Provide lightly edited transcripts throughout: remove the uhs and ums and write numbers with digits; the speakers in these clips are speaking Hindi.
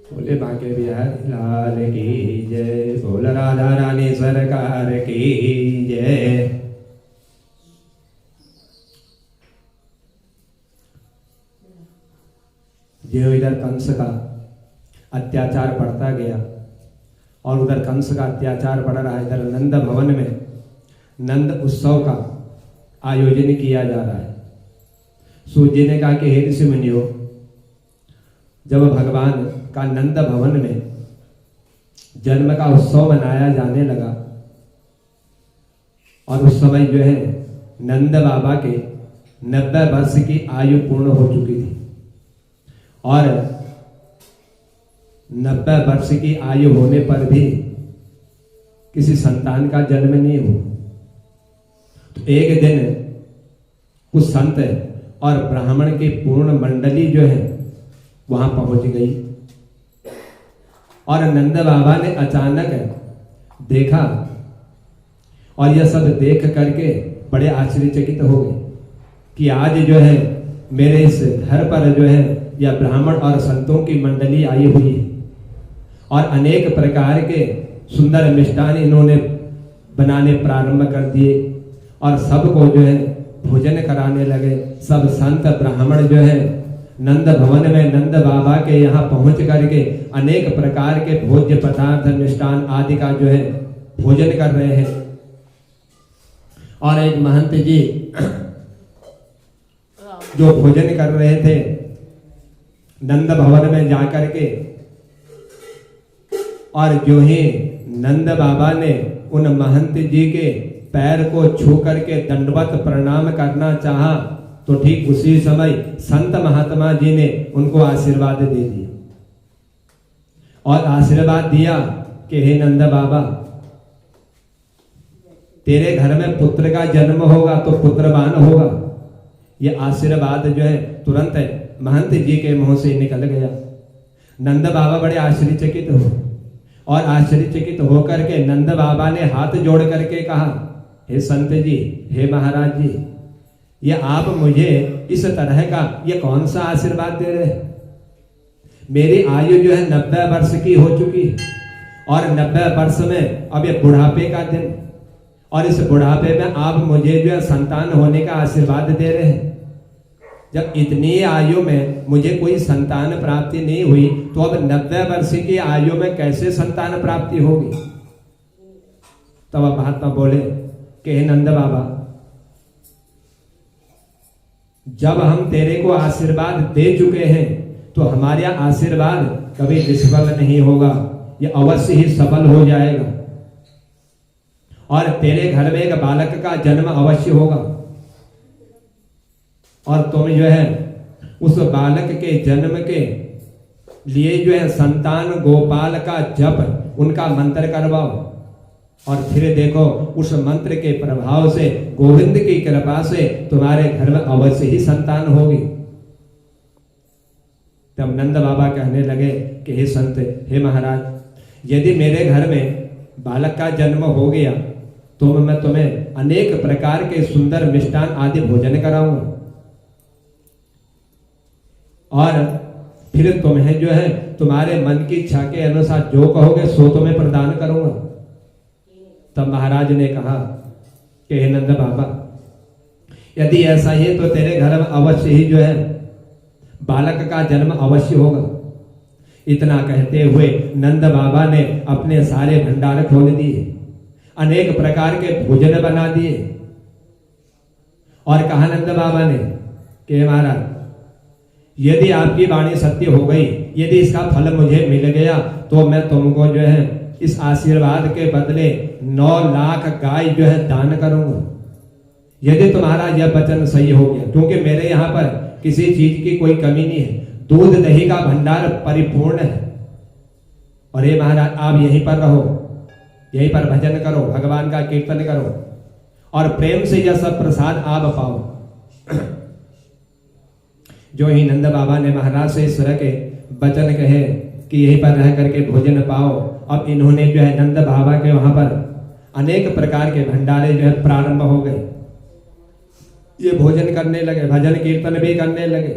बोले बांके बिहारी लाल की जय, बोल राधा रानी सरकार की जय। जो इधर कंस का अत्याचार बढ़ता गया और उधर कंस का अत्याचार बढ़ रहा है, इधर नंद भवन में नंद उत्सव का आयोजन किया जा रहा है। सूत जी ने कहा कि हे ऋषि मुनियों, जब भगवान का नंद भवन में जन्म का उत्सव मनाया जाने लगा और उस समय जो है नंद बाबा के 90 वर्ष की आयु पूर्ण हो चुकी थी और 90 वर्ष की आयु होने पर भी किसी संतान का जन्म नहीं हुआ। तो एक दिन कुछ संत और ब्राह्मण की पूर्ण मंडली जो है वहां पहुंच गई और नंद बाबा ने अचानक देखा और यह सब देख करके बड़े आश्चर्यचकित हो गए कि आज जो है मेरे इस घर पर जो है यह ब्राह्मण और संतों की मंडली आई हुई है और अनेक प्रकार के सुंदर मिष्ठान इन्होंने बनाने प्रारंभ कर दिए और सबको जो है भोजन कराने लगे। सब संत ब्राह्मण जो है नंद भवन में नंद बाबा के यहाँ पहुंच करके अनेक प्रकार के भोज्य पदार्थ मिष्ठान आदि का जो है भोजन कर रहे हैं। और एक महंत जी जो भोजन कर रहे थे नंद भवन में जाकर के, और जो ही नंद बाबा ने उन महंत जी के पैर को छू करके दंडवत प्रणाम करना चाहा तो ठीक उसी समय संत महात्मा जी ने उनको आशीर्वाद दे दिया और आशीर्वाद दिया कि हे नंद बाबा, तेरे घर में पुत्र का जन्म होगा तो पुत्रवान होगा। ये आशीर्वाद जो है तुरंत महंत जी के मुंह से निकल गया। नंद बाबा बड़े आश्चर्यचकित हो और आश्चर्यचकित होकर के नंद बाबा ने हाथ जोड़ करके कहा, हे संत जी, हे महाराज जी, ये आप मुझे इस तरह का ये कौन सा आशीर्वाद दे रहे हैं? मेरी आयु जो है 90 वर्ष की हो चुकी है और 90 वर्ष में अब ये बुढ़ापे का दिन, और इस बुढ़ापे में आप मुझे जो है संतान होने का आशीर्वाद दे रहे हैं। जब इतनी आयु में मुझे कोई संतान प्राप्ति नहीं हुई तो अब 90 वर्ष की आयु में कैसे संतान प्राप्ति होगी? तब अब महात्मा बोले कि हे नंद बाबा, जब हम तेरे को आशीर्वाद दे चुके हैं तो हमारा आशीर्वाद कभी निष्फल नहीं होगा, ये अवश्य ही सफल हो जाएगा और तेरे घर में एक बालक का जन्म अवश्य होगा और तुम जो है उस बालक के जन्म के लिए जो है संतान गोपाल का जप उनका मंत्र करवाओ और फिर देखो उस मंत्र के प्रभाव से गोविंद की कृपा से तुम्हारे घर में अवश्य ही संतान होगी। तब नंद बाबा कहने लगे कि हे संत, हे महाराज, यदि मेरे घर में बालक का जन्म हो गया तो मैं तुम्हें अनेक प्रकार के सुंदर मिष्ठान आदि भोजन कराऊंगा और फिर तुम्हें जो है तुम्हारे मन की इच्छा के अनुसार जो कहोगे सो तुम्हें प्रदान करूंगा। तब महाराज ने कहा कि हे नंद बाबा, यदि ऐसा ही है तो तेरे घर में अवश्य ही जो है बालक का जन्म अवश्य होगा। इतना कहते हुए नंद बाबा ने अपने सारे भंडार खोल दिए, अनेक प्रकार के भोजन बना दिए और कहा नंद बाबा ने कि महाराज, यदि आपकी वाणी सत्य हो गई, यदि इसका फल मुझे मिल गया तो मैं तुमको जो है इस आशीर्वाद के बदले 9 लाख गाय जो है दान करूंगा, यदि तुम्हारा यह वचन सही हो गया। क्योंकि मेरे यहाँ पर किसी चीज की कोई कमी नहीं है, दूध दही का भंडार परिपूर्ण है। और हे महाराज, आप यहीं पर रहो, यहीं पर भजन करो, भगवान का कीर्तन करो और प्रेम से यह सब प्रसाद आप पाओ। जो ही नंद बाबा ने महाराज से इस तरह के वचन कहे कि यहीं पर रह करके भोजन पाओ, अब इन्होंने जो है नंद बाबा के वहां पर अनेक प्रकार के भंडारे जो है प्रारंभ हो गए। ये भोजन करने लगे, भजन कीर्तन भी करने लगे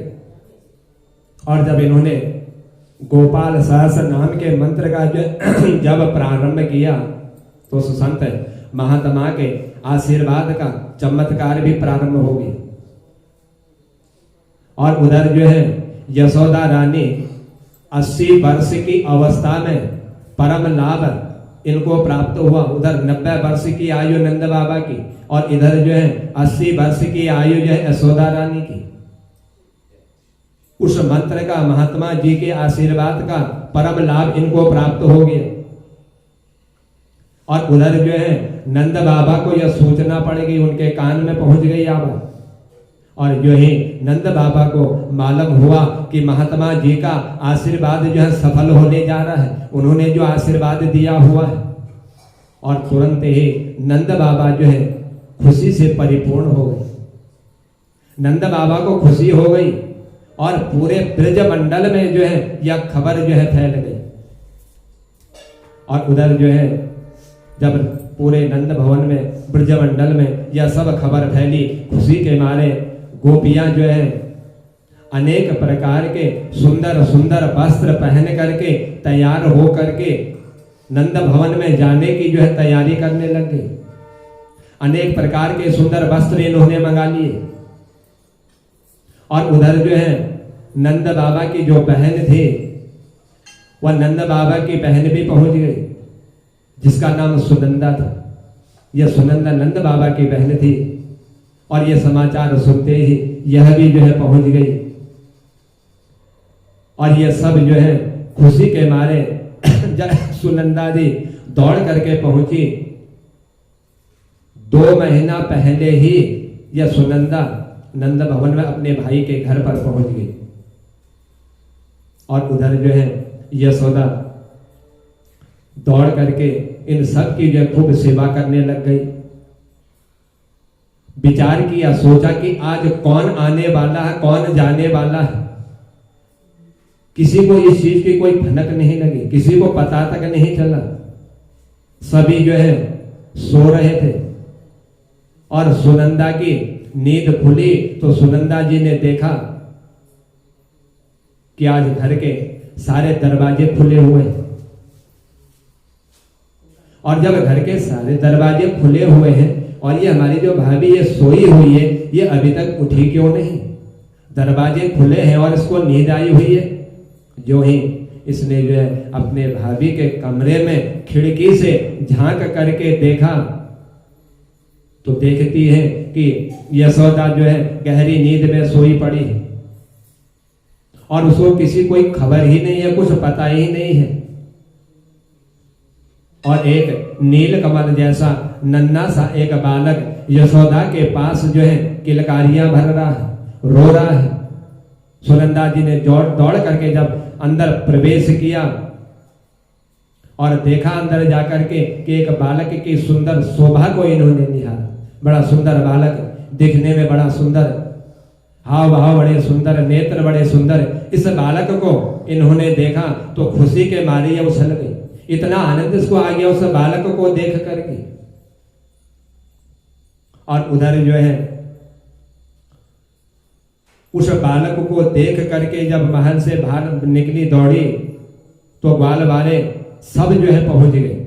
और जब इन्होंने गोपाल सहस्र नाम के मंत्र का जब प्रारंभ किया तो उस संत महात्मा के आशीर्वाद का चमत्कार भी प्रारंभ हो गया। और उधर जो है यशोदा रानी 80 वर्ष की अवस्था में परम लाभ इनको प्राप्त हुआ। उधर 90 वर्ष की आयु नंद बाबा की और इधर जो है 80 वर्ष की आयु जो है यशोदा रानी की। उस मंत्र का महात्मा जी के आशीर्वाद का परम लाभ इनको प्राप्त हो गया। और उधर जो है नंद बाबा को यह सूचना पड़ गई, उनके कान में पहुंच गई आवाज। और जो ही नंद बाबा को मालूम हुआ कि महात्मा जी का आशीर्वाद जो है सफल होने जा रहा है, उन्होंने जो आशीर्वाद दिया हुआ है, और तुरंत ही नंद बाबा जो है खुशी से परिपूर्ण हो गए। नंद बाबा को खुशी हो गई और पूरे ब्रज मंडल में जो है यह खबर जो है फैल गई। और उधर जो है जब पूरे नंद भवन में ब्रज मंडल में यह सब खबर फैली, खुशी के मारे गोपियां जो है अनेक प्रकार के सुंदर सुंदर वस्त्र पहन करके तैयार हो करके नंद भवन में जाने की जो है तैयारी करने लग गई। अनेक प्रकार के सुंदर वस्त्र इन्होंने मंगा लिए। और उधर जो है नंद बाबा की जो बहन थी वह नंद बाबा की बहन भी पहुंच गई, जिसका नाम सुनंदा था। यह सुनंदा नंद बाबा की बहन थी और यह समाचार सुनते ही यह भी जो है पहुंच गई। और यह सब जो है खुशी के मारे सुनंदा जी दौड़ करके पहुंची। 2 महीना पहले ही यह सुनंदा नंद भवन में अपने भाई के घर पर पहुंच गई। और उधर जो है यशोदा दौड़ करके इन सब की जो खूब सेवा करने लग गई। विचार किया, सोचा कि आज कौन आने वाला है, कौन जाने वाला है। किसी को इस चीज की कोई भनक नहीं लगी, किसी को पता तक नहीं चला। सभी जो है सो रहे थे। और सुनंदा की नींद खुली तो सुनंदा जी ने देखा कि आज घर के सारे दरवाजे खुले हुए हैं। और जब घर के सारे दरवाजे खुले हुए हैं और ये हमारी जो भाभी ये सोई हुई है, ये अभी तक उठी क्यों नहीं? दरवाजे खुले हैं और इसको नींद आई हुई है। जो ही इसने जो है अपने भाभी के कमरे में खिड़की से झांक करके देखा तो देखती है कि यशोदा जो है गहरी नींद में सोई पड़ी है और उसको किसी कोई खबर ही नहीं है, कुछ पता ही नहीं है। और एक नील कमल जैसा नन्हा सा एक बालक यशोदा के पास जो है किलकारियां भर रहा है, रो रहा है। सुनंदा जी ने दौड़ करके जब अंदर प्रवेश किया और देखा अंदर जाकर के कि एक बालक की सुंदर शोभा को इन्होंने निहारा। बड़ा सुंदर बालक, दिखने में बड़ा सुंदर, हाव भाव बड़े सुंदर, नेत्र बड़े सुंदर। इस बालक को इन्होंने देखा तो खुशी के मारे ये उछल गई। इतना आनंद इसको आ गया उस बालक को देख करके। और उधर जो है उस बालक को देख करके जब महल से बाहर निकली दौड़ी तो ग्वाल वाले सब जो है पहुंच गए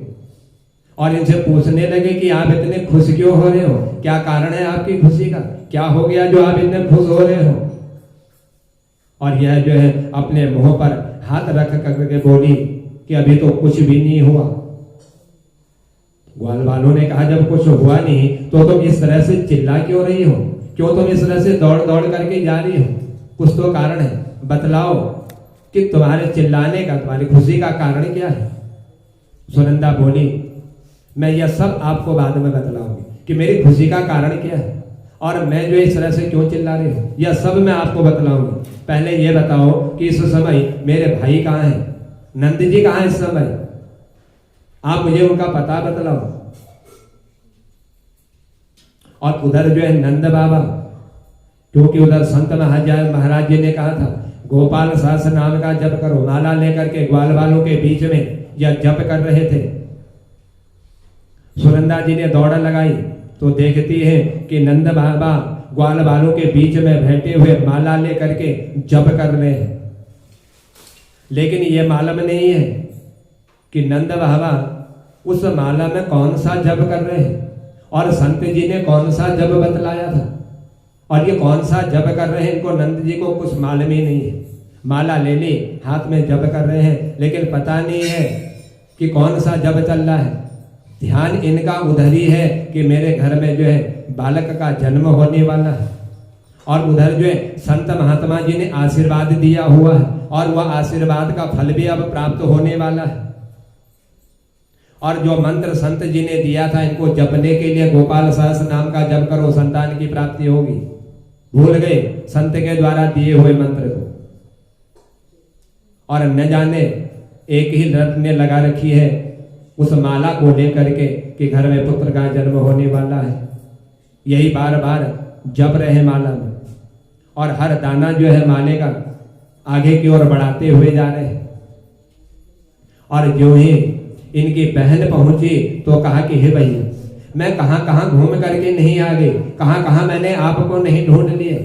और इनसे पूछने लगे कि आप इतने खुश क्यों हो रहे हो, क्या कारण है आपकी खुशी का, क्या हो गया जो आप इतने खुश हो रहे हो। और यह जो है अपने मुंह पर हाथ रख करके बोली कि अभी तो कुछ भी नहीं हुआ। ग्वाल वालों ने कहा जब कुछ हुआ नहीं तो तुम इस तरह से चिल्ला क्यों रही हो, क्यों तुम इस तरह से दौड़ दौड़ करके जा रही हो, कुछ तो कारण है, बतलाओ कि तुम्हारे चिल्लाने का, तुम्हारी खुशी का कारण क्या है। सुनंदा बोली मैं यह सब आपको बाद में बतलाऊंगी कि मेरी खुशी का कारण क्या है और मैं जो इस तरह से क्यों चिल्ला रही हूं, यह सब मैं आपको बतलाऊंगी। पहले यह बताओ कि इस समय मेरे भाई कहाँ हैं, नंद जी कहाँ हैं इस समय, आप मुझे उनका पता बतलाओ। और उधर जो है नंद बाबा, क्योंकि उधर संत महाराज जी ने कहा था गोपाल सहस्र नाम का जप करो, माला लेकर के ग्वाल वालों के बीच में यह जप कर रहे थे। सुनंदा जी ने दौड़ लगाई तो देखती है कि नंद बाबा ग्वाल वालों के बीच में बैठे हुए माला लेकर के जप कर रहे हैं। लेकिन ये मालूम नहीं है कि नंद बाबा उस माला में कौन सा जप कर रहे हैं और संत जी ने कौन सा जप बतलाया था, और ये कौन सा जप कर रहे हैं इनको नंद जी को कुछ मालूम ही नहीं है। माला ले ली, हाथ में जप कर रहे हैं, लेकिन पता नहीं है कि कौन सा जप चल रहा है। ध्यान इनका उधर ही है कि मेरे घर में जो है बालक का जन्म होने वाला है, और उधर जो है संत महात्मा जी ने आशीर्वाद दिया हुआ है, और वह आशीर्वाद का फल भी अब प्राप्त होने वाला है। और जो मंत्र संत जी ने दिया था इनको जपने के लिए, गोपाल सहस्त्र नाम का जप करो संतान की प्राप्ति होगी, भूल गए संत के द्वारा दिए हुए मंत्र को, और न जाने एक ही लत ने लगा रखी है उस माला को लेकर के कि घर में पुत्र का जन्म होने वाला है। यही बार बार जप रहे माला में, और हर दाना जो है माले का आगे की ओर बढ़ाते हुए जा रहे हैं। और जो ही इनकी बहन पहुंची तो कहा कि हे भैया, मैं कहां कहां घूम करके नहीं आ गई, कहां कहां मैंने आपको नहीं ढूंढ लिया,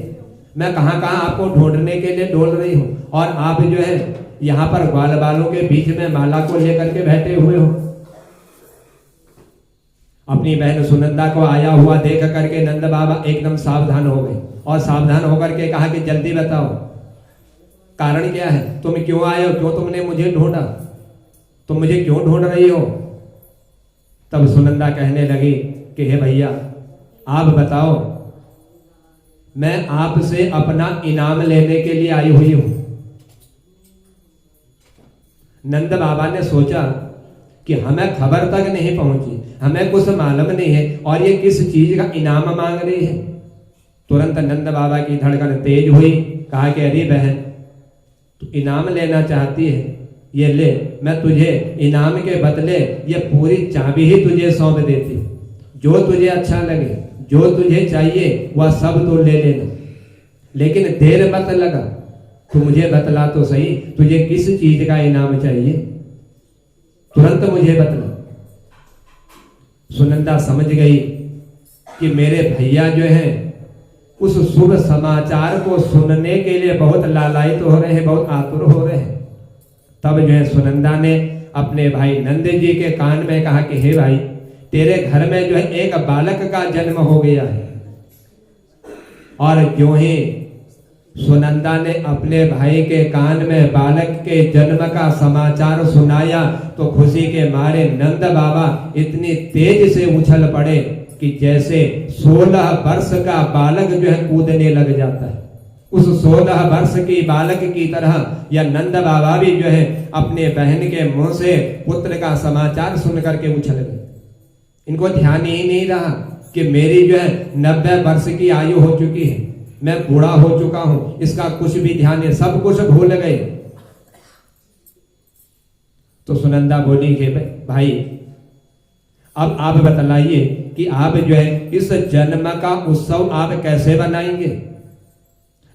मैं कहां कहां आपको ढूंढने के लिए डोल रही हूं, और आप जो है यहां पर ग्वाल बालों के बीच में माला को लेकर के बैठे हुए हो। अपनी बहन सुनंदा को आया हुआ देख करके नंद बाबा एकदम सावधान हो गए, और सावधान होकर के कहा कि जल्दी बताओ कारण क्या है, तुम क्यों आए हो, क्यों तुमने मुझे ढूंढा, तुम मुझे क्यों ढूंढ रही हो। तब सुनंदा कहने लगी कि हे भैया आप बताओ, मैं आपसे अपना इनाम लेने के लिए आई हुई हूं। नंद बाबा ने सोचा कि हमें खबर तक नहीं पहुंची, हमें कुछ मालूम नहीं है, और ये किस चीज का इनाम मांग रही है। तुरंत नंद बाबा की धड़कन तेज हुई, कहा कि अरे बहन तू इनाम लेना चाहती है, ये ले, मैं तुझे इनाम के बदले ये पूरी चाबी ही तुझे सौंप देती, जो तुझे अच्छा लगे, जो तुझे चाहिए वह सब तो ले लेना, लेकिन देर मत लगा, तू मुझे बतला तो सही तुझे किस चीज का इनाम चाहिए, तुरंत मुझे बतला। सुनंदा समझ गई कि मेरे भैया जो हैं उस शुभ समाचार को सुनने के लिए बहुत लालायित हो रहे हैं, बहुत आतुर हो रहे हैं। तब जो है सुनंदा ने अपने भाई नंद जी के कान में कहा कि हे भाई, तेरे घर में जो है एक बालक का जन्म हो गया है। और जो ही सुनंदा ने अपने भाई के कान में बालक के जन्म का समाचार सुनाया तो खुशी के मारे नंद बाबा इतनी तेज से उछल पड़े कि जैसे 16 वर्ष का बालक जो है कूदने लग जाता है, उस 16 वर्ष की बालक की तरह यह नंद बाबा भी जो है अपने बहन के मुंह से पुत्र का समाचार सुन करके उछल गए। इनको ध्यान ही नहीं रहा कि मेरी जो है 90 वर्ष की आयु हो चुकी है, मैं बूढ़ा हो चुका हूं, इसका कुछ भी ध्यान नहीं, सब कुछ भूल गए। तो सुनंदा बोली कि भाई अब आप बतलाइए कि आप जो है इस जन्म का उत्सव आप कैसे बनाएंगे।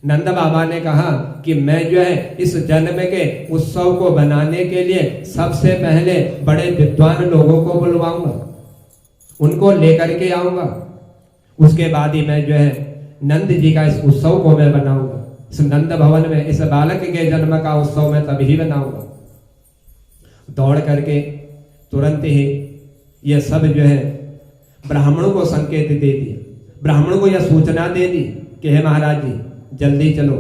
नंद बाबा ने कहा कि मैं जो है इस जन्म के उत्सव को बनाने के लिए सबसे पहले बड़े विद्वान लोगों को बुलवाऊंगा, उनको लेकर के आऊंगा, उसके बाद ही मैं जो है नंद जी का इस उत्सव को मैं बनाऊंगा, इस नंद भवन में इस बालक के जन्म का उत्सव मैं तभी बनाऊंगा। दौड़ करके तुरंत ही ये सब जो है ब्राह्मणों को संकेत दे दिए, ब्राह्मणों को यह सूचना दे दी कि हे महाराज जी जल्दी चलो,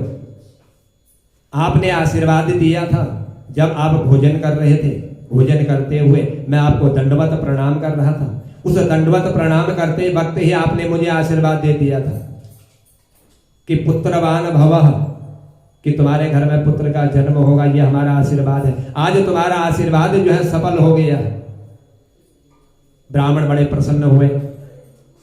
आपने आशीर्वाद दिया था जब आप भोजन कर रहे थे, भोजन करते हुए मैं आपको दंडवत प्रणाम कर रहा था, उस दंडवत प्रणाम करते वक्त ही आपने मुझे आशीर्वाद दे दिया था कि पुत्रवान भवः, कि तुम्हारे घर में पुत्र का जन्म होगा, यह हमारा आशीर्वाद है। आज तुम्हारा आशीर्वाद जो है सफल हो गया है। ब्राह्मण बड़े प्रसन्न हुए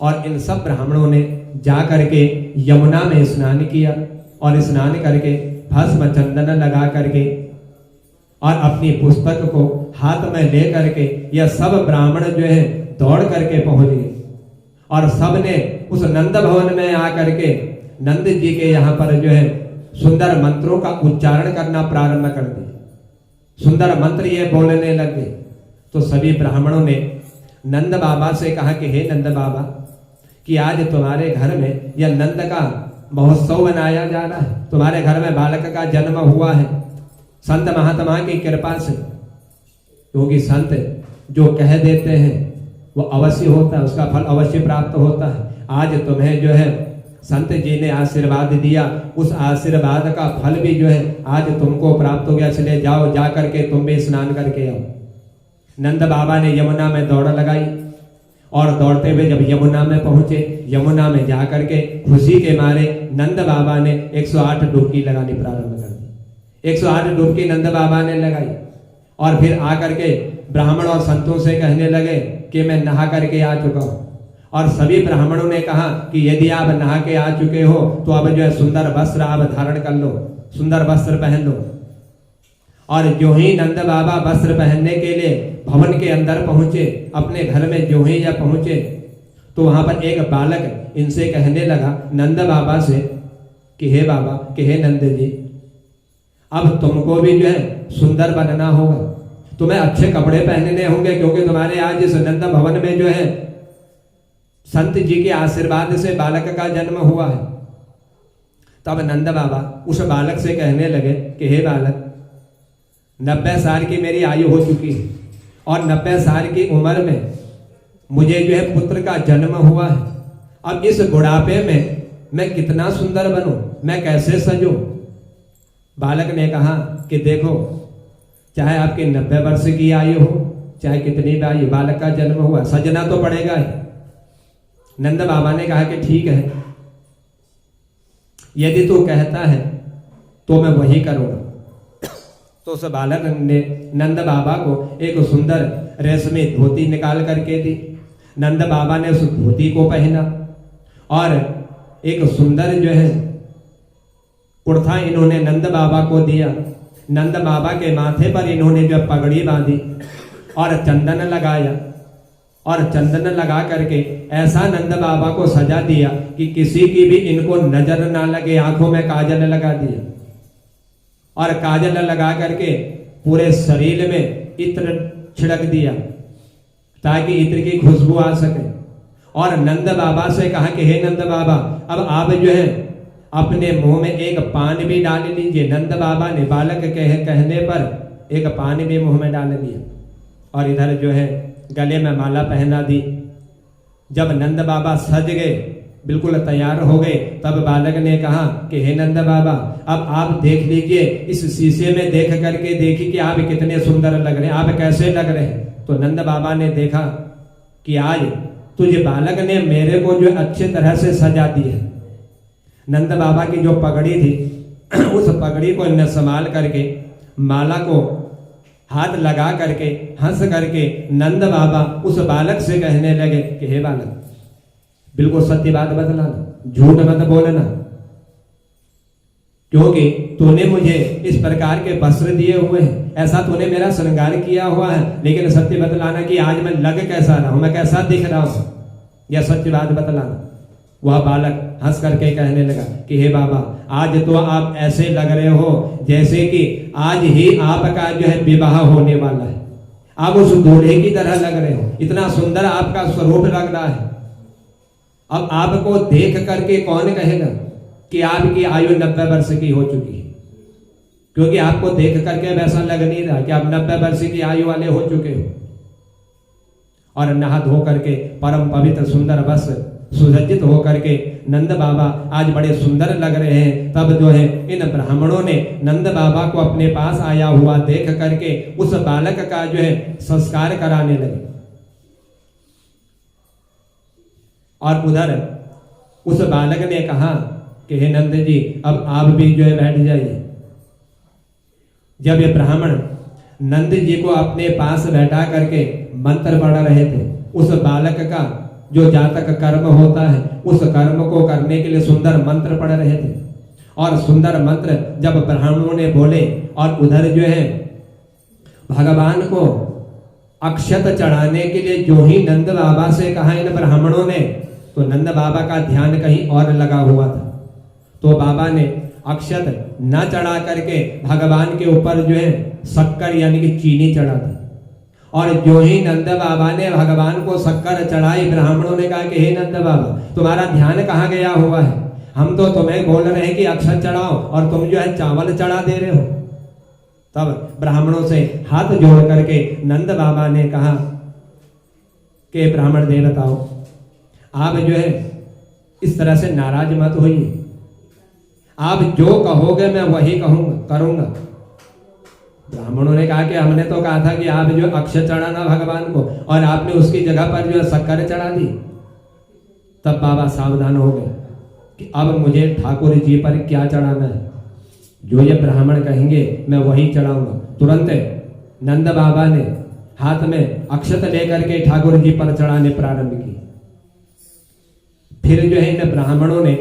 और इन सब ब्राह्मणों ने जा करके यमुना में स्नान किया और स्नान करके भस्म चंदन लगा करके और अपनी पुस्तक को हाथ में ले करके यह सब ब्राह्मण जो है दौड़ करके पहुंच गए और सब ने उस नंद भवन में आकर के नंद जी के यहाँ पर जो है सुंदर मंत्रों का उच्चारण करना प्रारंभ कर दिया। सुंदर मंत्र ये बोलने लगे तो सभी ब्राह्मणों ने नंद बाबा से कहा कि हे नंद बाबा, कि आज तुम्हारे घर में यह नंद का महोत्सव मनाया जा रहा है, तुम्हारे घर में बालक का जन्म हुआ है संत महात्मा की कृपा से, क्योंकि संत जो कह देते हैं वो अवश्य होता है, उसका फल अवश्य प्राप्त होता है। आज तुम्हें जो है संत जी ने आशीर्वाद दिया, उस आशीर्वाद का फल भी जो है आज तुमको प्राप्त हो गया, इसलिए जाओ, जा करके तुम भी स्नान करके आओ। नंद बाबा ने यमुना में दौड़ लगाई और दौड़ते हुए जब यमुना में पहुंचे, यमुना में जा करके खुशी के मारे नंद बाबा ने 108 डुबकी लगानी प्रारंभ कर दी। 108 डुबकी नंद बाबा ने लगाई और फिर आकर के ब्राह्मण और संतों से कहने लगे कि मैं नहा करके आ चुका हूं। और सभी ब्राह्मणों ने कहा कि यदि आप नहा के आ चुके हो तो अब जो है सुंदर वस्त्र आप धारण कर लो, सुंदर वस्त्र पहन लो। और जो ही नंद बाबा वस्त्र पहनने के लिए भवन के अंदर पहुंचे, अपने घर में जो ही या पहुंचे, तो वहां पर एक बालक इनसे कहने लगा नंद बाबा से कि हे बाबा, कि हे नंद जी, अब तुमको भी जो है सुंदर बनना होगा, तुम्हें अच्छे कपड़े पहनने होंगे, क्योंकि तुम्हारे आज इस नंद भवन में जो है संत जी के आशीर्वाद से बालक का जन्म हुआ है। तब नंद बाबा उस बालक से कहने लगे कि हे बालक, 90 साल की मेरी आयु हो चुकी है और 90 साल की उम्र में मुझे जो है पुत्र का जन्म हुआ है। अब इस बुढ़ापे में मैं कितना सुंदर बनूं, मैं कैसे सजूं? बालक ने कहा कि देखो, चाहे आपकी 90 वर्ष की आयु हो, चाहे कितनी भी आयु, बालक का जन्म हुआ, सजना तो पड़ेगा ही। नंद बाबा ने कहा कि ठीक है, यदि तू कहता है तो मैं वही करूंगा। तो उस बालक ने नंद बाबा को एक सुंदर रेशमी धोती निकाल करके दी। नंद बाबा ने उस धोती को पहना और एक सुंदर जो है कुर्ता इन्होंने नंद बाबा को दिया। नंद बाबा के माथे पर इन्होंने जो पगड़ी बांधी और चंदन लगाया और चंदन लगा करके ऐसा नंद बाबा को सजा दिया कि किसी की भी इनको नजर ना लगे। आंखों में काजल लगा दिया और काजल लगा करके पूरे शरीर में इत्र छिड़क दिया ताकि इत्र की खुशबू आ सके। और नंद बाबा से कहा कि हे नंद बाबा, अब आप जो है अपने मुंह में एक पान भी डाल लीजिए। नंद बाबा ने बालक कहने पर एक पान भी मुंह में डाल लिया और इधर जो है गले में माला पहना दी। जब नंद बाबा सज गए, बिल्कुल तैयार हो गए, तब बालक ने कहा कि हे नंद बाबा, अब आप देख लीजिए, इस शीशे में देख करके देखिए कि आप कितने सुंदर लग रहे हैं, आप कैसे लग रहे हैं। तो नंद बाबा ने देखा कि आज तुझे बालक ने मेरे को जो अच्छे तरह से सजा दी है। नंद बाबा की जो पगड़ी थी उस पगड़ी को इन्हें संभाल करके माला को हाथ लगा करके हंस करके नंद बाबा उस बालक से कहने लगे कि हे बालक, बिल्कुल सत्य बात बतलाना, झूठ मत बोलना, क्योंकि तूने मुझे इस प्रकार के वस्त्र दिए हुए हैं, ऐसा तूने मेरा श्रृंगार किया हुआ है, लेकिन सत्य बतलाना कि आज मैं लग कैसा रहा हूं, मैं कैसा दिख रहा हूं, यह सत्य बात बतलाना। वह बालक हंस करके कहने लगा कि हे बाबा, आज तो आप ऐसे लग रहे हो जैसे कि आज ही आपका जो है विवाह होने वाला है, आप उस दूल्हे की तरह लग रहे हो, इतना सुंदर आपका स्वरूप लग रहा है। अब आपको देख करके कौन कहेगा कि आपकी आयु 90 वर्ष की हो चुकी है, क्योंकि आपको देख करके वैसा लग नहीं रहा कि आप 90 वर्ष की आयु वाले हो चुके हो। और नहा धो करके परम पवित्र सुंदर वस्त्र सुसज्जित होकर के नंद बाबा आज बड़े सुंदर लग रहे हैं। तब जो है इन ब्राह्मणों ने नंद बाबा को अपने पास आया हुआ देख करके उस बालक का जो है संस्कार कराने लगे। और उधर उस बालक ने कहा कि हे नंद जी, अब आप भी जो है बैठ जाइए। जब ये ब्राह्मण नंद जी को अपने पास बैठा करके मंत्र पढ़ रहे थे, उस बालक का जो जातक कर्म होता है उस कर्म को करने के लिए सुंदर मंत्र पढ़ रहे थे। और सुंदर मंत्र जब ब्राह्मणों ने बोले और उधर जो है भगवान को अक्षत चढ़ाने के लिए जो ही नंद बाबा से कहा इन ब्राह्मणों ने, तो नंद बाबा का ध्यान कहीं और लगा हुआ था। तो बाबा ने अक्षत न चढ़ा करके भगवान के ऊपर जो है शक्कर यानी कि चीनी चढ़ा दी। और जो ही नंद बाबा ने भगवान को शक्कर चढ़ाई, ब्राह्मणों ने कहा कि हे नंद बाबा, तुम्हारा ध्यान कहाँ गया हुआ है, हम तो तुम्हें बोल रहे हैं कि अक्षत चढ़ाओ और तुम जो है चावल चढ़ा दे रहे हो। तब ब्राह्मणों से हाथ जोड़ करके नंद बाबा ने कहा कि ब्राह्मण देवताओं, आप जो है इस तरह से नाराज मत होइए, आप जो कहोगे मैं वही कहूंगा करूंगा। ब्राह्मणों ने कहा कि हमने तो कहा था कि आप जो अक्षत चढ़ाना भगवान को, और आपने उसकी जगह पर जो है शक्कर चढ़ा दी। तब बाबा सावधान हो गए कि अब मुझे ठाकुर जी पर क्या चढ़ाना है, जो ये ब्राह्मण कहेंगे मैं वही चढ़ाऊंगा। तुरंत नंद बाबा ने हाथ में अक्षत लेकर के ठाकुर जी पर चढ़ाने प्रारंभ की। फिर जो है इन ब्राह्मणों ने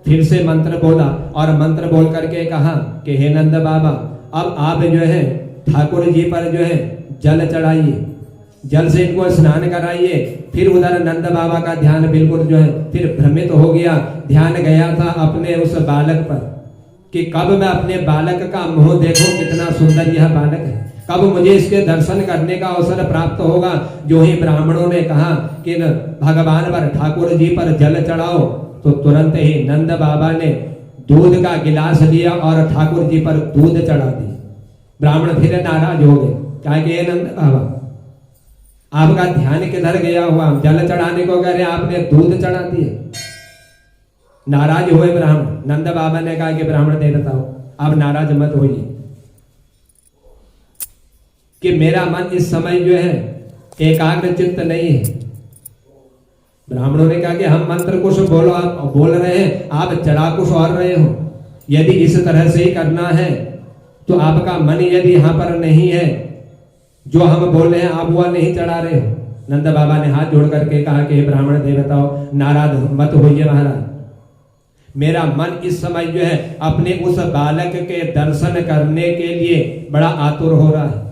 फिर से मंत्र बोला और मंत्र बोल करके कहा कि हे नंद बाबा, अब आप जो है ठाकुर जी पर जो है जल चढ़ाइए, जल से इनको स्नान कराइए। फिर उधर नंद बाबा का ध्यान बिल्कुल जो है फिर भ्रमित हो गया, ध्यान गया था अपने उस बालक पर कि कब मैं अपने बालक का मुंह देखूं, कितना सुंदर यह बालक है, कब मुझे इसके दर्शन करने का अवसर प्राप्त होगा। जो ही ब्राह्मणों ने कहा कि भगवान पर ठाकुर जी पर जल चढ़ाओ, तो तुरंत ही नंद बाबा ने दूध का गिलास लिया और ठाकुर जी पर दूध चढ़ा दी। ब्राह्मण फिर नाराज हो गए, कहा कि नंद बाबा, आपका ध्यान किधर गया हुआ, जल चढ़ाने को कह रहे आपने दूध चढ़ा दिए। नाराज हुए ब्राह्मण। नंद बाबा ने कहा कि ब्राह्मण देवताओं, आप नाराज मत होइए कि मेरा मन इस समय जो है एकाग्र चित्त नहीं है। ब्राह्मणों ने कहा कि हम मंत्र कुछ बोलो, आप बोल रहे हैं, आप चढ़ा कुछ और रहे हो। यदि इस तरह से ही करना है तो आपका मन यदि यहाँ पर नहीं है, जो हम बोल रहे हैं आप वह नहीं चढ़ा रहे हो। नंद बाबा ने हाथ जोड़ करके कहा कि ब्राह्मण देवताओं, नाराज मत होइए महाराज, मेरा मन इस समय जो है अपने उस बालक के दर्शन करने के लिए बड़ा आतुर हो रहा है।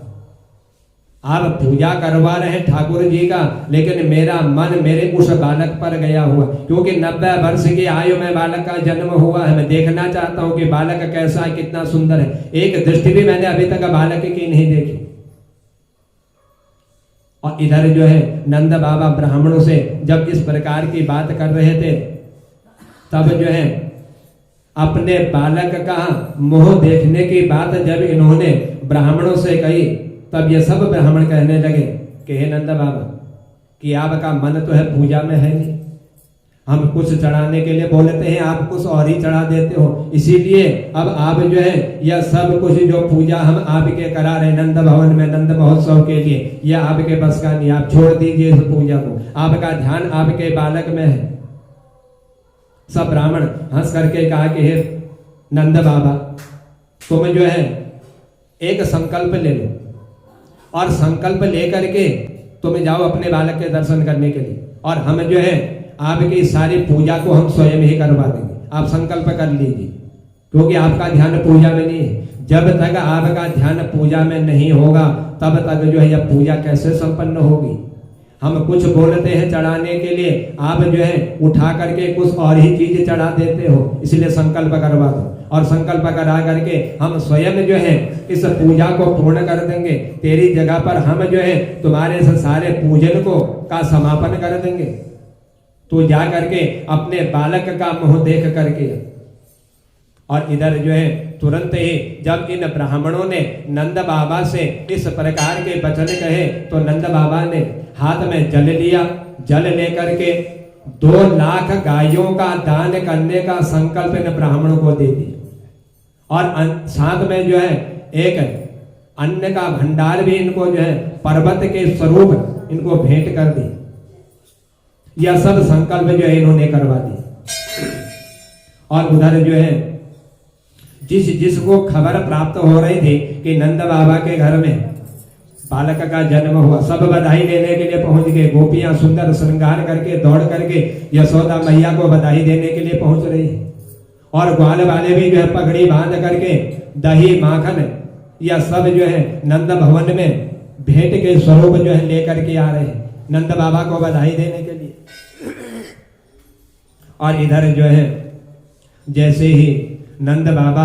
आप पूजा करवा रहे हैं ठाकुर जी का, लेकिन मेरा मन मेरे उस बालक पर गया हुआ, क्योंकि 90 वर्ष की आयु में बालक का जन्म हुआ है। मैं देखना चाहता हूं कि बालक कैसा है, कितना सुंदर है। एक दृष्टि भी मैंने अभी तक बालक की नहीं देखी। और इधर जो है नंद बाबा ब्राह्मणों से जब इस प्रकार की बात कर रहे थे, तब जो है अपने बालक का मुंह देखने की बात जब इन्होंने ब्राह्मणों से कही, तब ये सब ब्राह्मण कहने लगे कि हे नंद बाबा, कि आपका मन तो है पूजा में है नहीं, हम कुछ चढ़ाने के लिए बोलते हैं, आप कुछ और ही चढ़ा देते हो। इसीलिए अब आप जो है यह सब कुछ जो पूजा हम आपके करा रहे नंद भवन में नंद महोत्सव के लिए, यह आपके बस का नहीं, आप छोड़ दीजिए इस पूजा को, आपका ध्यान आपके बालक में है। सब ब्राह्मण हंस करके कहा कि हे नंद बाबा, तुम जो है एक संकल्प ले लो और संकल्प लेकर के तुम जाओ अपने बालक के दर्शन करने के लिए, और हम जो है आपकी सारी पूजा को हम स्वयं ही करवा देंगे। आप संकल्प कर लीजिए, क्योंकि आपका ध्यान पूजा में नहीं है। जब तक आपका ध्यान पूजा में नहीं होगा, तब तक जो है यह पूजा कैसे संपन्न होगी। हम कुछ बोलते हैं चढ़ाने के लिए, आप जो है उठा करके कुछ और ही चीज चढ़ा देते हो। इसलिए संकल्प करवा दो, और संकल्प करा करके हम स्वयं जो है इस पूजा को पूर्ण कर देंगे। तेरी जगह पर हम जो है तुम्हारे सारे पूजन को का समापन कर देंगे। तो जा करके अपने बालक का मुंह देख करके। और इधर जो है तुरंत ही जब इन ब्राह्मणों ने नंद बाबा से इस प्रकार के वचन कहे, तो नंद बाबा ने हाथ में जल लिया। जल लेकर के 2 लाख गायों का दान करने का संकल्प इन ब्राह्मणों को दे दिया, और साथ में जो है एक अन्न का भंडार भी इनको जो है पर्वत के स्वरूप इनको भेंट कर दी। यह सब संकल्प जो है इन्होंने करवा दी। और उधर जो है जिसको खबर प्राप्त हो रही थी कि नंद बाबा के घर में बालक का जन्म हुआ, सब बधाई देने के लिए पहुंच गए। गोपियां सुंदर श्रृंगार करके दौड़ करके यशोदा मैया को बधाई देने के लिए पहुंच रही है, और ग्वाल वाले भी जो है पगड़ी बांध करके दही माखन यह सब जो है नंद भवन में भेंट के स्वरूप जो है लेकर के आ रहे हैं नंद बाबा को बधाई देने के लिए। और इधर जो है जैसे ही नंद बाबा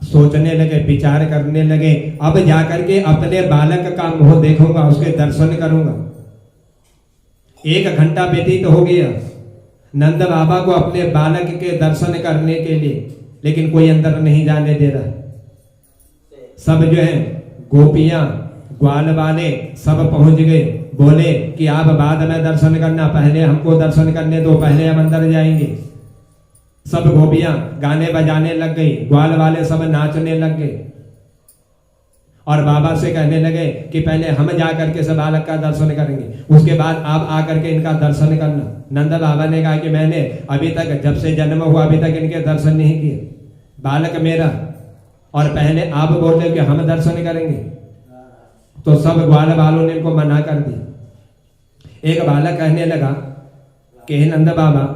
सोचने लगे, विचार करने लगे, अब जाकर के अपने बालक का मुंह देखूंगा, उसके दर्शन करूंगा। 1 घंटा व्यतीत हो गया नंद बाबा को अपने बालक के दर्शन करने के लिए, लेकिन कोई अंदर नहीं जाने दे रहा। सब जो है गोपियां ग्वाल वाले सब पहुंच गए। बोले कि आप बाद में दर्शन करना, पहले हमको दर्शन करने दो, पहले हम अंदर जाएंगे। सब गोपियां गाने बजाने लग गई, ग्वाल वाले सब नाचने लग गए और बाबा से कहने लगे कि पहले हम जा करके सब बालक का दर्शन करेंगे, उसके बाद आप आकर के इनका दर्शन करना। नंद बाबा ने कहा कि मैंने अभी तक, जब से जन्म हुआ अभी तक इनके दर्शन नहीं किए, बालक मेरा, और पहले आप बोल रहे कि हम दर्शन करेंगे। तो सब ग्वाल वालों ने इनको मना कर दिया। एक बालक कहने लगा कि हे नंद बाबा,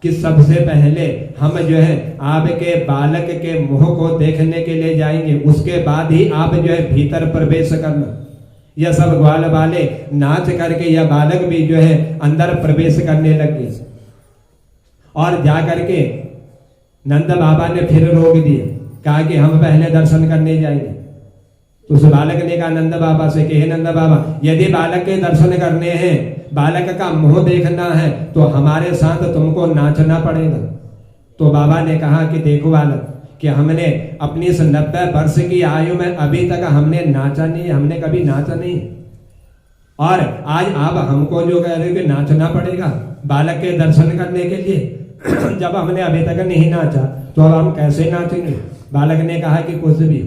कि सबसे पहले हम जो है आपके बालक के मुंह को देखने के लिए जाएंगे, उसके बाद ही आप जो है भीतर प्रवेश करना। यह सब ग्वाल वाले नाच करके यह बालक भी जो है अंदर प्रवेश करने लगे और जा करके नंद बाबा ने फिर रोक दिया, कहा कि हम पहले दर्शन करने जाएंगे। तो उस बालक ने कहा नंद बाबा से कि हे नंद बाबा, यदि बालक के दर्शन करने हैं, बालक का मुंह देखना है, तो हमारे साथ तुमको नाचना पड़ेगा। तो बाबा ने कहा कि देखो बालक, कि हमने अपनी इस 90 वर्ष की आयु में अभी तक हमने नाचा नहीं, हमने कभी नाचा नहीं, और आज आप हमको जो कह रहे हो कि नाचना पड़ेगा बालक के दर्शन करने के लिए। जब हमने अभी तक नहीं नाचा तो अब हम कैसे नाचेंगे? बालक ने कहा कि कुछ भी,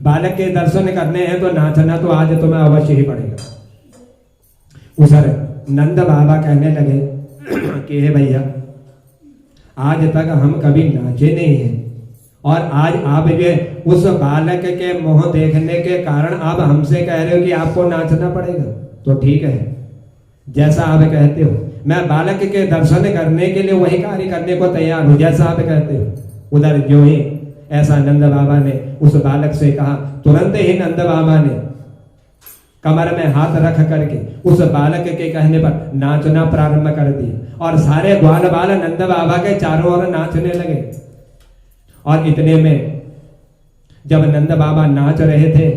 बालक के दर्शन करने हैं तो नाचना तो आज तुम्हें अवश्य ही पड़ेगा। उसर नंद बाबा कहने लगे कि हे भैया, आज तक हम कभी नाचे नहीं हैं, और आज आप जो उस बालक के मुंह देखने के कारण आप हमसे कह रहे हो कि आपको नाचना पड़ेगा। तो ठीक है, जैसा आप कहते हो, मैं बालक के दर्शन करने के लिए वही कार्य करने को तैयार हूं जैसा आप कहते हो। उधर जो ही ऐसा नंद बाबा ने उस बालक से कहा, तुरंत ही नंद बाबा ने कमर में हाथ रख करके उस बालक के कहने पर नाचना प्रारंभ कर दिया, और सारे ग्वाल बाल नंद बाबा के चारों ओर नाचने लगे। और इतने में जब नंद बाबा नाच रहे थे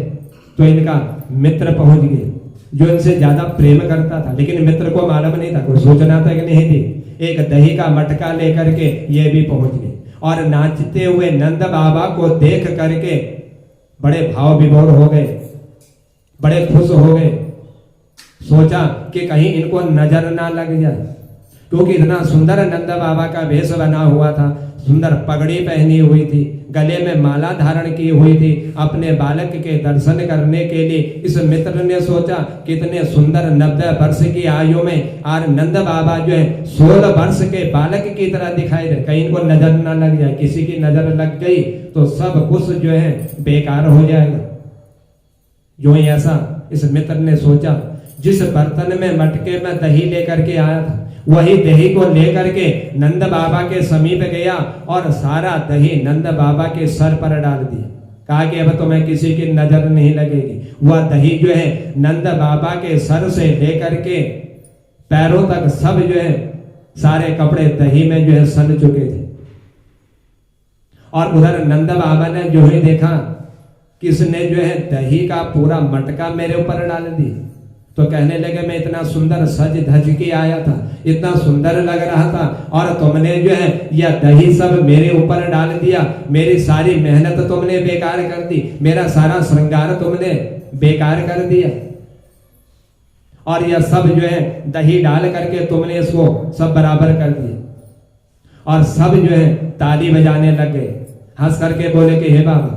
तो इनका मित्र पहुंच गए, जो इनसे ज्यादा प्रेम करता था, लेकिन मित्र को मालूम नहीं था, कोई सूचना तक नहीं थी। एक दही का मटका लेकर के ये भी पहुंच गए, और नाचते हुए नंद बाबा को देख करके बड़े भाव विभोर हो गए, बड़े खुश हो गए। सोचा कि कहीं इनको नजर ना लग जाए, क्योंकि इतना सुंदर नंद बाबा का वेश बना हुआ था, सुंदर पगड़ी पहनी हुई थी, गले में माला धारण की हुई थी। अपने बालक के दर्शन करने के लिए इस मित्र ने सोचा कितने सुंदर 90 वर्ष की आयु में आज नंद बाबा जो है 16 वर्ष के बालक की तरह दिखाई दे, कहीं इनको नजर ना लग जाए। किसी की नजर लग गई तो सब कुछ जो है बेकार हो जाएगा। जो ही ऐसा इस मित्र ने सोचा, जिस बर्तन में मटके में दही लेकर के आया था, वही दही को लेकर के नंद बाबा के समीप गया और सारा दही नंद बाबा के सर पर डाल दिया। कहा कि अब तुम्हें किसी की नजर नहीं लगेगी। वह दही जो है नंद बाबा के सर से लेकर के पैरों तक सब जो है सारे कपड़े दही में जो है सन चुके थे। और उधर नंद बाबा ने जो ही देखा किसने जो है दही का पूरा मटका मेरे ऊपर डाल दी, तो कहने लगे मैं इतना सुंदर सज धज के आया था, इतना सुंदर लग रहा था, और तुमने जो है यह दही सब मेरे ऊपर डाल दिया। मेरी सारी मेहनत तुमने बेकार कर दी, मेरा सारा श्रृंगार तुमने बेकार कर दिया, और यह सब जो है दही डाल करके तुमने इसको सब बराबर कर दिया। और सब जो है ताली बजाने लग गए, हंस करके बोले कि हे बाबा,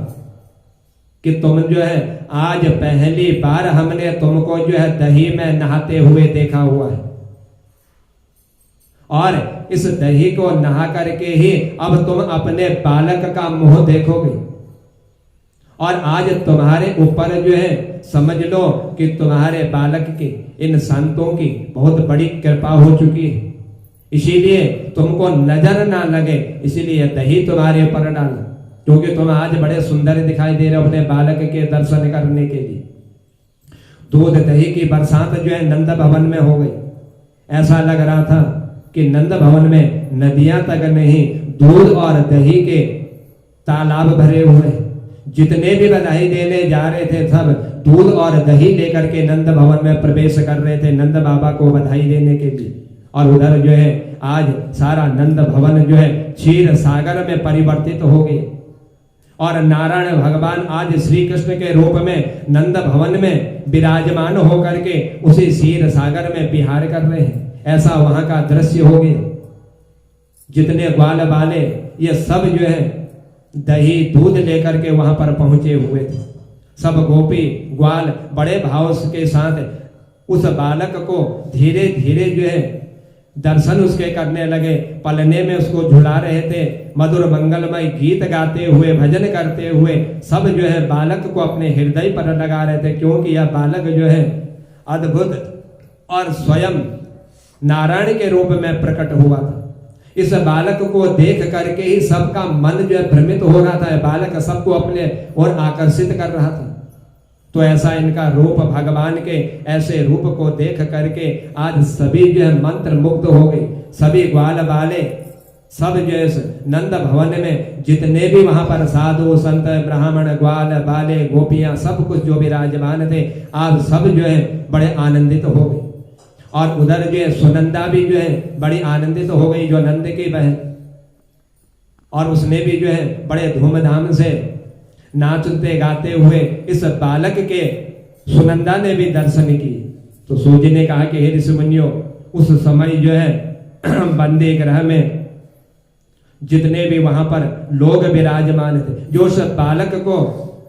कि तुम जो है आज पहली बार हमने तुमको जो है दही में नहाते हुए देखा हुआ है, और इस दही को नहा करके ही अब तुम अपने बालक का मुंह देखोगे। और आज तुम्हारे ऊपर जो है समझ लो कि तुम्हारे बालक की, इन संतों की बहुत बड़ी कृपा हो चुकी है, इसीलिए तुमको नजर ना लगे, इसीलिए दही तुम्हारे ऊपर डाला, क्योंकि तुम आज बड़े सुंदर दिखाई दे रहे हो अपने बालक के दर्शन करने के लिए। दूध दही की बरसात जो है नंद भवन में हो गई। ऐसा लग रहा था कि नंद भवन में नदियां तक नहीं, दूध और दही के तालाब भरे हुए। जितने भी बधाई देने जा रहे थे सब दूध और दही लेकर के नंद भवन में प्रवेश कर रहे थे नंद बाबा को बधाई देने के लिए। और उधर जो है आज सारा नंद भवन जो है क्षीर सागर में परिवर्तित हो गए, और नारायण भगवान आज श्री कृष्ण के रूप में नंद भवन में विराजमान होकर के उसी क्षीर सागर में विहार कर रहे हैं। ऐसा वहां का दृश्य हो गया। जितने ग्वाल वाले ये सब जो है दही दूध लेकर के वहां पर पहुंचे हुए थे। सब गोपी ग्वाल बड़े भाव के साथ उस बालक को धीरे धीरे जो है दर्शन उसके करने लगे। पलने में उसको झुला रहे थे। मधुर मंगलमय गीत गाते हुए, भजन करते हुए सब जो है बालक को अपने हृदय पर लगा रहे थे, क्योंकि यह बालक जो है अद्भुत और स्वयं नारायण के रूप में प्रकट हुआ था। इस बालक को देख करके ही सबका मन जो है भ्रमित हो रहा था। बालक सबको अपने ओर आकर्षित कर रहा था। तो ऐसा इनका रूप, भगवान के ऐसे रूप को देख करके आज सभी जो है मंत्र मुग्ध हो गई। सभी ग्वाल वाले सब जो है नंद भवन में जितने भी वहां पर साधु संत ब्राह्मण ग्वाल वाले गोपियां सब कुछ जो विराजमान थे, आज सब जो है बड़े आनंदित हो गए। और उधर जो है सुनंदा भी जो है बड़ी आनंदित हो गई, जो नंद की बहन, और उसने भी जो है बड़े धूमधाम से नाचते गाते हुए इस बालक के सुनंदा ने भी दर्शन किए। तो सूर्य ने कहा कि हे ऋषिमुनियों, उस समय जो है बंदी ग्रह में जितने भी वहां पर लोग विराजमान थे, जो उस बालक को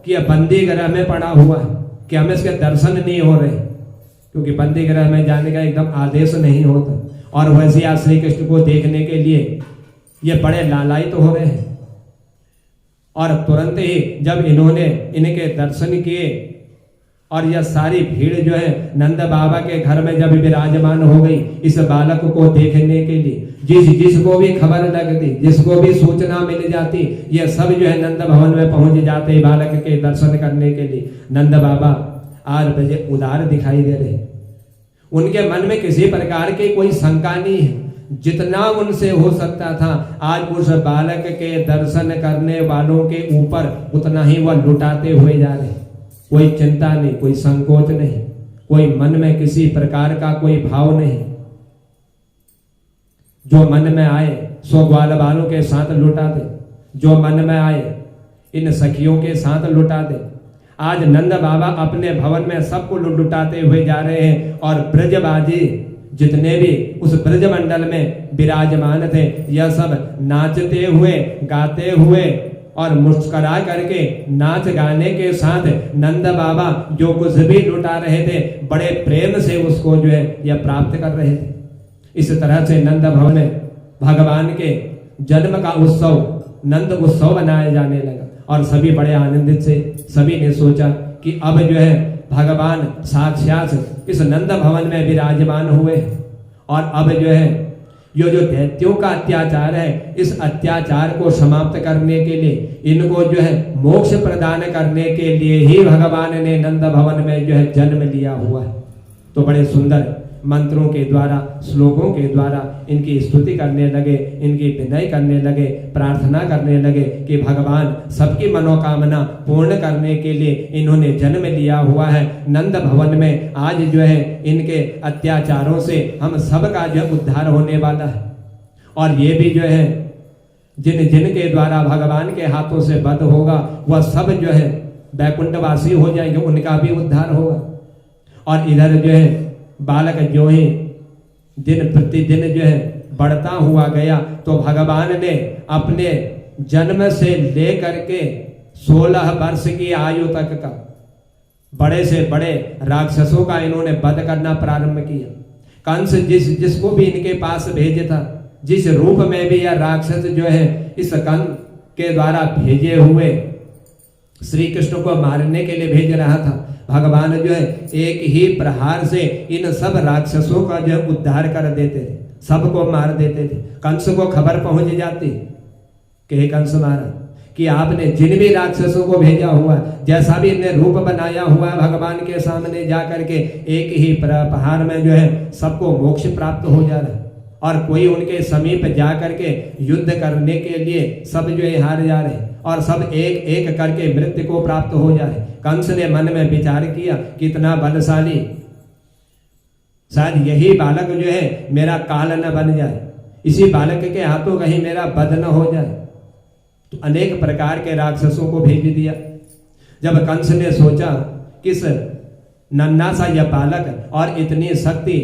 कि बंदी ग्रह में पड़ा हुआ है कि हमें इसके दर्शन नहीं हो रहे, क्योंकि बंदी ग्रह में जाने का एकदम आदेश नहीं होता। और वैसे आज श्री कृष्ण को देखने के लिए ये बड़े लालायित हो रहे हैं। और तुरंत ही जब इन्होंने इनके दर्शन किए और यह सारी भीड़ जो है नंद बाबा के घर में जब विराजमान हो गई इस बालक को देखने के लिए, जिसको भी खबर लगती, जिसको भी सूचना मिल जाती, ये सब जो है नंद भवन में पहुंच जाते बालक के दर्शन करने के लिए। नंद बाबा 8 बजे उदार दिखाई दे रहे। उनके मन में किसी प्रकार की कोई शंका नहीं है। जितना उनसे हो सकता था आज उस बालक के दर्शन करने वालों के ऊपर उतना ही वह लुटाते हुए जा रहे। कोई चिंता नहीं, कोई संकोच नहीं, कोई मन में किसी प्रकार का कोई भाव नहीं। जो मन में आए सो ग्वाल वालों के साथ लुटा दे, जो मन में आए इन सखियों के साथ लुटा दे। आज नंद बाबा अपने भवन में सबको लुटाते हुए जा रहे हैं। और ब्रजबाजी जितने भी उस ब्रज मंडल में विराजमान थे, यह सब नाचते हुए, गाते हुए और मुस्कुरा करके नाच गाने के साथ नंद बाबा जो कुछ भी लुटा रहे थे बड़े प्रेम से उसको जो है यह प्राप्त कर रहे थे। इस तरह से नंद भवन में भगवान के जन्म का उत्सव, नंद उत्सव मनाया जाने लगा। और सभी बड़े आनंदित से सभी ने सोचा कि अब जो है भगवान साक्षात इस नंद भवन में विराजमान हुए और अब जो है ये जो दैत्यों का अत्याचार है, इस अत्याचार को समाप्त करने के लिए, इनको जो है मोक्ष प्रदान करने के लिए ही भगवान ने नंद भवन में जो है जन्म लिया हुआ है। तो बड़े सुंदर मंत्रों के द्वारा, श्लोकों के द्वारा इनकी स्तुति करने लगे, इनकी विनय करने लगे, प्रार्थना करने लगे कि भगवान सबकी मनोकामना पूर्ण करने के लिए इन्होंने जन्म लिया हुआ है नंद भवन में। आज जो है इनके अत्याचारों से हम सब का जो उद्धार होने वाला है। और ये भी जो है जिनके द्वारा भगवान के हाथों से वध होगा वह सब जो है वैकुंठवासी हो जाएंगे, उनका भी उद्धार होगा। और इधर जो है बालक जो ही दिन प्रतिदिन जो है बढ़ता हुआ गया, तो भगवान ने अपने जन्म से लेकर के 16 वर्ष की आयु तक का बड़े से बड़े राक्षसों का इन्होंने वध करना प्रारंभ किया। कंस जिसको भी इनके पास भेजे था, जिस रूप में भी यह राक्षस जो है इस कंस के द्वारा भेजे हुए श्री कृष्ण को मारने के लिए भेज रहा था, भगवान जो है एक ही प्रहार से इन सब राक्षसों का जो उद्धार कर देते थे, सबको मार देते थे। कंस को खबर पहुंच जाती कि हे कंस महाराज कि आपने जिन भी राक्षसों को भेजा हुआ, जैसा भी इन्हें रूप बनाया हुआ है, भगवान के सामने जा करके एक ही प्रहार में जो है सबको मोक्ष प्राप्त हो जा रहा है। और कोई उनके समीप जा करके युद्ध करने के लिए सब जो है हार जा रहे और सब एक एक करके मृत्यु को प्राप्त हो जाए। कंस ने मन में विचार किया कितना बलशाली, शायद यही बालक जो है मेरा काल न बन जाए, इसी बालक के हाथों कहीं मेरा वध न हो जाए। तो अनेक प्रकार के राक्षसों को भेज दिया। जब कंस ने सोचा किस नन्हा सा यह बालक और इतनी शक्ति,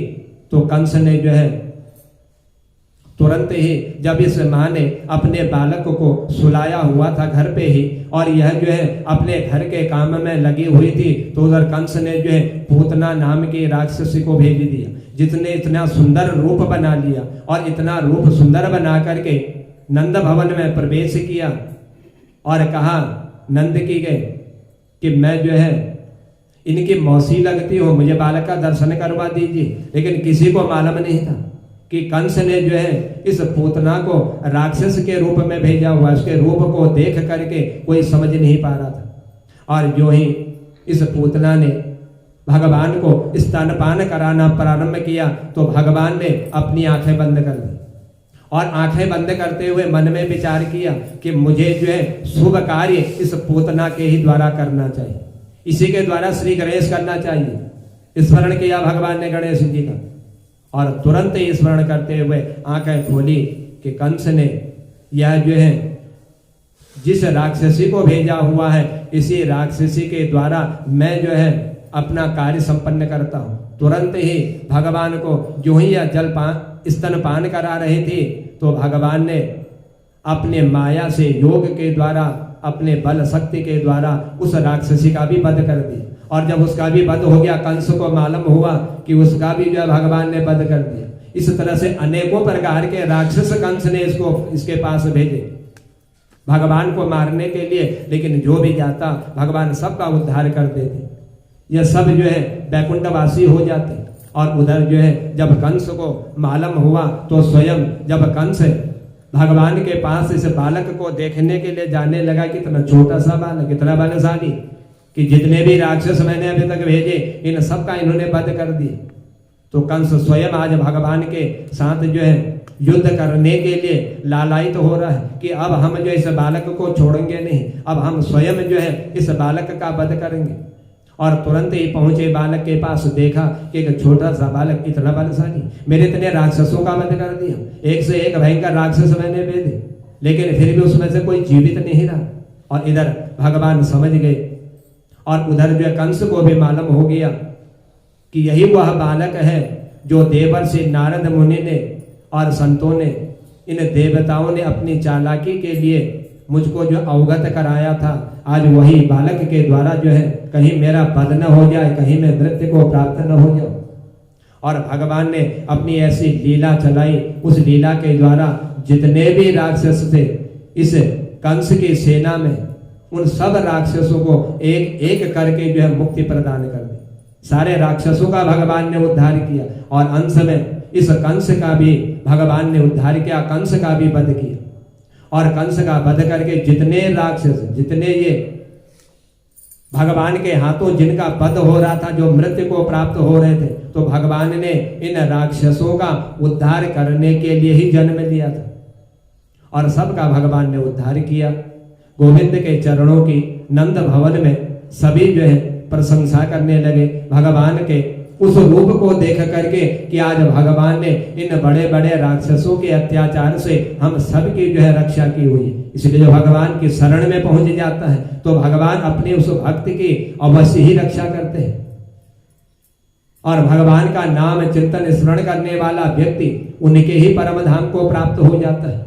तो कंस ने जो है तुरंत ही, जब इस माँ ने अपने बालक को सुलाया हुआ था घर पे ही, और यह जो है अपने घर के काम में लगी हुई थी, तो उधर कंस ने जो है पूतना नाम की राक्षसी को भेज दिया, जिसने इतना सुंदर रूप बना लिया और इतना रूप सुंदर बना करके नंद भवन में प्रवेश किया और कहा नंद की के कि मैं जो है इनकी मौसी लगती हूँ, मुझे बालक का दर्शन करवा दीजिए। लेकिन किसी को मालूम नहीं था कि कंस ने जो है इस पूतना को राक्षस के रूप में भेजा हुआ। उसके रूप को देख करके कोई समझ नहीं पा रहा था। और जो ही इस पूतना ने भगवान को स्तनपान कराना प्रारंभ किया, तो भगवान ने अपनी आंखें बंद कर दी और आंखें बंद करते हुए मन में विचार किया कि मुझे जो है शुभ कार्य इस पूतना के ही द्वारा करना चाहिए, इसी के द्वारा श्री गणेश करना चाहिए। स्मरण किया भगवान ने गणेश जी का, और तुरंत ही स्मरण करते हुए आंखें खोली कि कंस ने यह जो है जिस राक्षसी को भेजा हुआ है, इसी राक्षसी के द्वारा मैं जो है अपना कार्य संपन्न करता हूं। तुरंत ही भगवान को जो ही यह स्तनपान करा रही थी, तो भगवान ने अपने माया से योग के द्वारा, अपने बल शक्ति के द्वारा उस राक्षसी का भी वध कर दिया। और जब उसका भी वध हो गया, कंस को मालूम हुआ कि उसका भी जो भगवान ने वध कर दिया। इस तरह से अनेकों प्रकार के राक्षस कंस ने इसके पास भेजे भगवान को मारने के लिए, लेकिन जो भी जाता भगवान सबका उद्धार कर देते। यह सब जो है बैकुंठवासी हो जाते। और उधर जो है जब कंस को मालूम हुआ, तो स्वयं जब कंस भगवान के पास इस बालक को देखने के लिए जाने लगा, कितना छोटा सा बालक, इतना बलशाली कि जितने भी राक्षस मैंने अभी तक भेजे, इन सब का इन्होंने वध कर दिया। तो कंस स्वयं आज भगवान के साथ जो है युद्ध करने के लिए लालायित हो रहा है कि अब हम जो इस बालक को छोड़ेंगे नहीं, अब हम स्वयं जो है इस बालक का वध करेंगे। और तुरंत ही पहुंचे बालक के पास, देखा कि एक छोटा सा बालक इतना बलशाली, मेरे इतने राक्षसों का वध कर दिया, एक से एक भयंकर राक्षस मैंने भेजे, लेकिन फिर भी उसमें से कोई जीवित नहीं रहा। और इधर भगवान समझ गए, और उधर जो कंस को भी मालूम हो गया कि यही वह बालक है जो देवर्षि नारद मुनि ने और संतों ने, इन देवताओं ने अपनी चालाकी के लिए मुझको जो अवगत कराया था, आज वही बालक के द्वारा जो है कहीं मेरा वध न हो जाए, कहीं मैं मृत्यु को प्राप्त न हो जाऊं। और भगवान ने अपनी ऐसी लीला चलाई, उस लीला के द्वारा जितने भी राक्षस थे इस कंस की सेना में, उन सब राक्षसों को एक एक करके जो है मुक्ति प्रदान कर दी। सारे राक्षसों का भगवान ने उद्धार किया, और अंत में इस कंस का भी भगवान ने उद्धार किया, कंस का भी वध किया। और कंस का वध करके जितने राक्षस, जितने ये भगवान के हाथों जिनका वध हो रहा था, जो मृत्यु को प्राप्त हो रहे थे, तो भगवान ने इन राक्षसों का उद्धार करने के लिए ही जन्म लिया था, और सबका भगवान ने उद्धार किया। गोविंद के चरणों की नंद भवन में सभी जो है प्रशंसा करने लगे भगवान के उस रूप को देख करके कि आज भगवान ने इन बड़े बड़े राक्षसों के अत्याचार से हम सब की जो है रक्षा की हुई है। इसलिए जो भगवान की शरण में पहुंच जाता है, तो भगवान अपने उस भक्त की अवश्य ही रक्षा करते हैं। और भगवान का नाम चिंतन स्मरण करने वाला व्यक्ति उनके ही परम धाम को प्राप्त हो जाता है।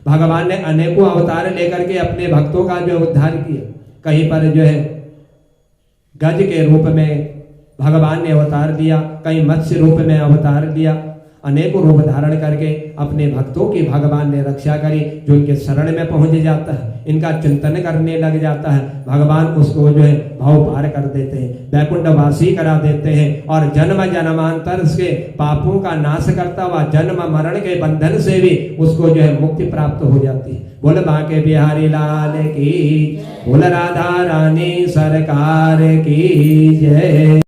भगवान ने अनेकों अवतार लेकर के अपने भक्तों का जो उद्धार किया। कहीं पर जो है गज के रूप में भगवान ने अवतार लिया, कहीं मत्स्य रूप में अवतार लिया, अनेकों रूप धारण करके अपने भक्तों की भगवान ने रक्षा करी। जो इनके शरण में पहुंच जाता है, इनका चिंतन करने लग जाता है, भगवान उसको जो है भाव पार कर देते हैं, वैकुंठवासी करा देते हैं, और जन्म जन्मांतर के पापों का नाश करता हुआ जन्म मरण के बंधन से भी उसको जो है मुक्ति प्राप्त हो जाती है। बोल बांके बिहारी लाल की, बोल राधा रानी सरकार की जय।